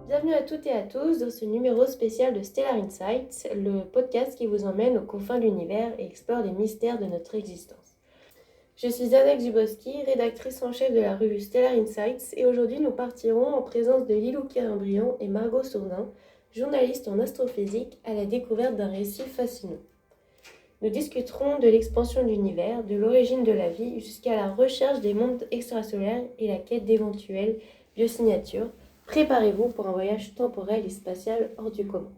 Bienvenue à toutes et à tous dans ce numéro spécial de Stellar Insights, le podcast qui vous emmène aux confins de l'univers et explore les mystères de notre existence. Je suis Anna Dubowski, rédactrice en chef de la revue Stellar Insights, et aujourd'hui nous partirons en présence de Lilou Quérin-Briand et Margot Sourdin, journalistes en astrophysique, à la découverte d'un récit fascinant. Nous discuterons de l'expansion de l'univers, de l'origine de la vie, jusqu'à la recherche des mondes extrasolaires et la quête d'éventuelles biosignatures. Préparez-vous pour un voyage temporel et spatial hors du commun.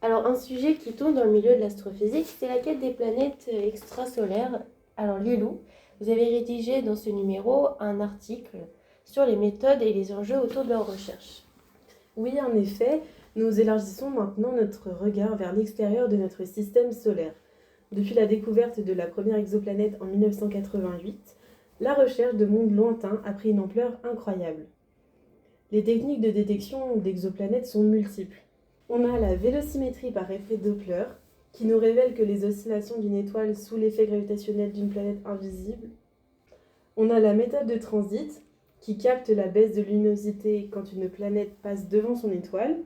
Alors, un sujet qui tourne dans le milieu de l'astrophysique, c'est la quête des planètes extrasolaires. Alors, Lilou, vous avez rédigé dans ce numéro un article sur les méthodes et les enjeux autour de leur recherche. Oui, en effet, nous élargissons maintenant notre regard vers l'extérieur de notre système solaire. Depuis la découverte de la première exoplanète en 1988, la recherche de mondes lointains a pris une ampleur incroyable. Les techniques de détection d'exoplanètes sont multiples. On a la vélocimétrie par effet Doppler, qui nous révèle que les oscillations d'une étoile sous l'effet gravitationnel d'une planète invisible. On a la méthode de transit, qui capte la baisse de luminosité quand une planète passe devant son étoile.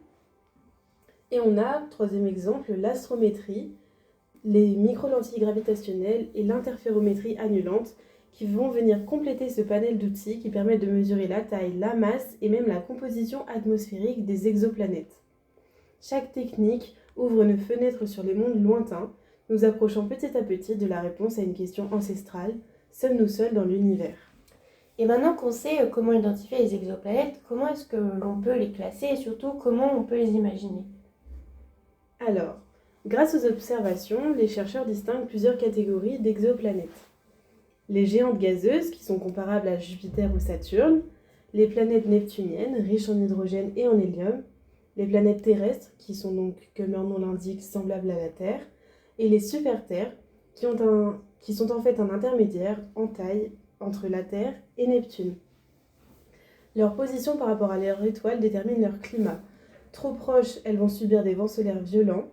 Et on a, troisième exemple, l'astrométrie, les microlentilles gravitationnelles et l'interférométrie annulante qui vont venir compléter ce panel d'outils qui permet de mesurer la taille, la masse et même la composition atmosphérique des exoplanètes. Chaque technique ouvre une fenêtre sur les mondes lointains, nous approchant petit à petit de la réponse à une question ancestrale: sommes-nous seuls dans l'univers ? Et maintenant qu'on sait comment identifier les exoplanètes, comment est-ce que l'on peut les classer et surtout comment on peut les imaginer ? Alors, grâce aux observations, les chercheurs distinguent plusieurs catégories d'exoplanètes. Les géantes gazeuses, qui sont comparables à Jupiter ou Saturne, les planètes neptuniennes, riches en hydrogène et en hélium, les planètes terrestres, qui sont donc, comme leur nom l'indique, semblables à la Terre, et les super-terres, qui sont en fait un intermédiaire en taille entre la Terre et Neptune. Leur position par rapport à leur étoile détermine leur climat. Trop proches, elles vont subir des vents solaires violents,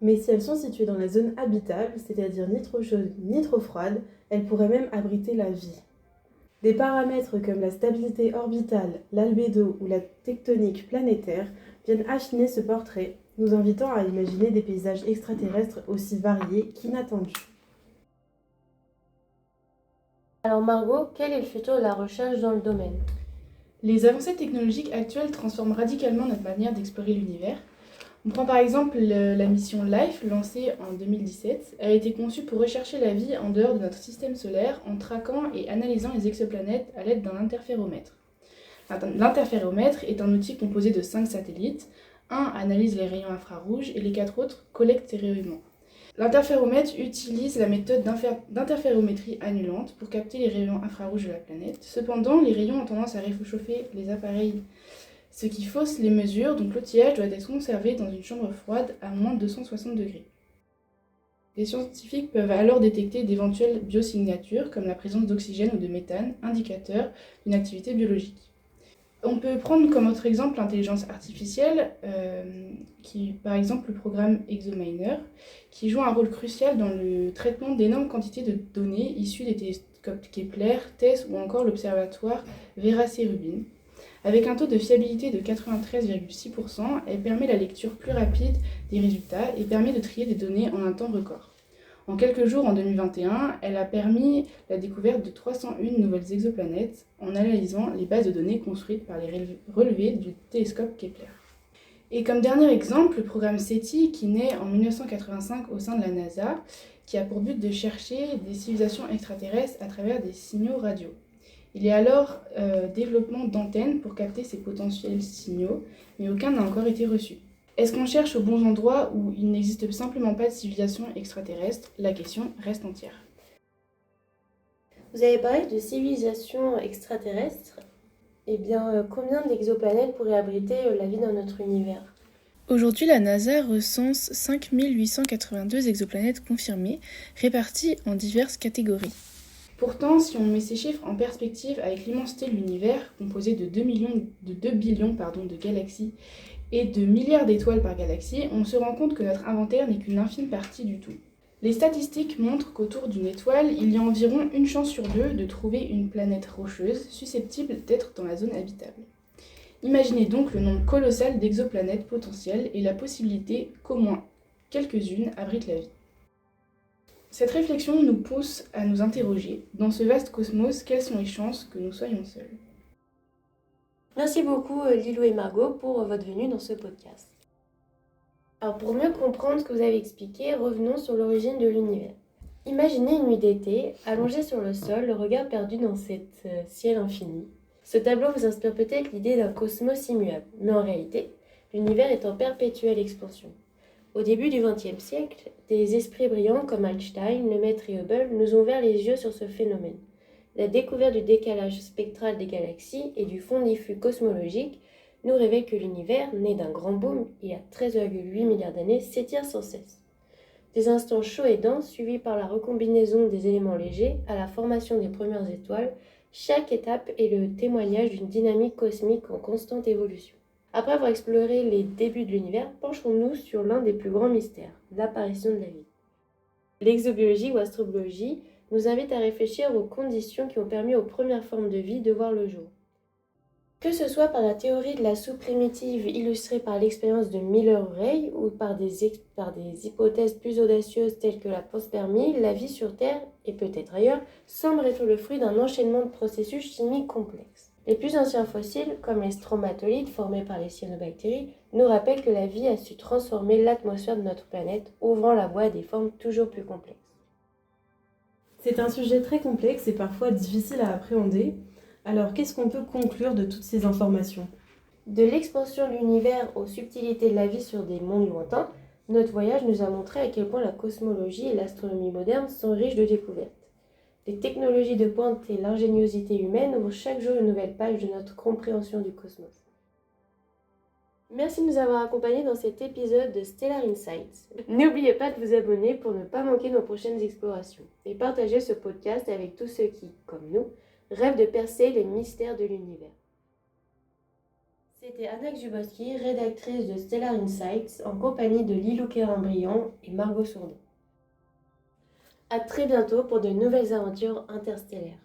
mais si elles sont situées dans la zone habitable, c'est-à-dire ni trop chaude ni trop froide, elles pourraient même abriter la vie. Des paramètres comme la stabilité orbitale, l'albédo ou la tectonique planétaire viennent affiner ce portrait, nous invitant à imaginer des paysages extraterrestres aussi variés qu'inattendus. Alors Margot, quel est le futur de la recherche dans le domaine ? Les avancées technologiques actuelles transforment radicalement notre manière d'explorer l'univers. On prend par exemple la mission LIFE, lancée en 2017. Elle a été conçue pour rechercher la vie en dehors de notre système solaire en traquant et analysant les exoplanètes à l'aide d'un interféromètre. L'interféromètre est un outil composé de 5 satellites. Un analyse les rayons infrarouges et les 4 autres collectent ces rayonnements. L'interféromètre utilise la méthode d'interférométrie annulante pour capter les rayons infrarouges de la planète. Cependant, les rayons ont tendance à réchauffer les appareils, ce qui fausse les mesures, donc l'outillage doit être conservé dans une chambre froide à moins de 260 degrés. Les scientifiques peuvent alors détecter d'éventuelles biosignatures, comme la présence d'oxygène ou de méthane, indicateurs d'une activité biologique. On peut prendre comme autre exemple l'intelligence artificielle, par exemple le programme ExoMiner, qui joue un rôle crucial dans le traitement d'énormes quantités de données issues des télescopes Kepler, TESS ou encore l'observatoire Vera-C-Rubin. Avec un taux de fiabilité de 93,6%, elle permet la lecture plus rapide des résultats et permet de trier des données en un temps record. En quelques jours, en 2021, elle a permis la découverte de 301 nouvelles exoplanètes en analysant les bases de données construites par les relevés du télescope Kepler. Et comme dernier exemple, le programme SETI, qui naît en 1985 au sein de la NASA, qui a pour but de chercher des civilisations extraterrestres à travers des signaux radio. Il y a alors développement d'antennes pour capter ces potentiels signaux, mais aucun n'a encore été reçu. Est-ce qu'on cherche aux bons endroits où il n'existe simplement pas de civilisation extraterrestre ? La question reste entière. Vous avez parlé de civilisation extraterrestre. Eh bien, combien d'exoplanètes pourraient abriter la vie dans notre univers ? Aujourd'hui, la NASA recense 5882 exoplanètes confirmées, réparties en diverses catégories. Pourtant, si on met ces chiffres en perspective avec l'immensité de l'univers, composé de 2 billions de galaxies et de milliards d'étoiles par galaxie, on se rend compte que notre inventaire n'est qu'une infime partie du tout. Les statistiques montrent qu'autour d'une étoile, il y a environ une chance sur deux de trouver une planète rocheuse susceptible d'être dans la zone habitable. Imaginez donc le nombre colossal d'exoplanètes potentielles et la possibilité qu'au moins quelques-unes abritent la vie. Cette réflexion nous pousse à nous interroger. Dans ce vaste cosmos, quelles sont les chances que nous soyons seuls ? Merci beaucoup Lilou et Margot pour votre venue dans ce podcast. Alors pour mieux comprendre ce que vous avez expliqué, revenons sur l'origine de l'univers. Imaginez une nuit d'été, allongé sur le sol, le regard perdu dans cet ciel infini. Ce tableau vous inspire peut-être l'idée d'un cosmos immuable, mais en réalité, l'univers est en perpétuelle expansion. Au début du XXe siècle, des esprits brillants comme Einstein, Lemaitre et Hubble nous ont ouvert les yeux sur ce phénomène. La découverte du décalage spectral des galaxies et du fond diffus cosmologique nous révèle que l'univers, né d'un grand boom il y a 13,8 milliards d'années, s'étire sans cesse. Des instants chauds et denses suivis par la recombinaison des éléments légers à la formation des premières étoiles, chaque étape est le témoignage d'une dynamique cosmique en constante évolution. Après avoir exploré les débuts de l'univers, penchons-nous sur l'un des plus grands mystères, l'apparition de la vie. L'exobiologie ou astrobiologie nous invite à réfléchir aux conditions qui ont permis aux premières formes de vie de voir le jour. Que ce soit par la théorie de la soupe primitive illustrée par l'expérience de Miller-Urey ou par des hypothèses plus audacieuses telles que la panspermie, la vie sur Terre, et peut-être ailleurs, semble être le fruit d'un enchaînement de processus chimiques complexes. Les plus anciens fossiles, comme les stromatolites formés par les cyanobactéries, nous rappellent que la vie a su transformer l'atmosphère de notre planète, ouvrant la voie à des formes toujours plus complexes. C'est un sujet très complexe et parfois difficile à appréhender. Alors, qu'est-ce qu'on peut conclure de toutes ces informations ? De l'expansion de l'univers aux subtilités de la vie sur des mondes lointains, notre voyage nous a montré à quel point la cosmologie et l'astronomie moderne sont riches de découvertes. Les technologies de pointe et l'ingéniosité humaine ouvrent chaque jour une nouvelle page de notre compréhension du cosmos. Merci de nous avoir accompagnés dans cet épisode de Stellar Insights. N'oubliez pas de vous abonner pour ne pas manquer nos prochaines explorations et partagez ce podcast avec tous ceux qui, comme nous, rêvent de percer les mystères de l'univers. C'était Anna Juboski, rédactrice de Stellar Insights, en compagnie de Lilou Kérin-Briand et Margot Sourdon. À très bientôt pour de nouvelles aventures interstellaires.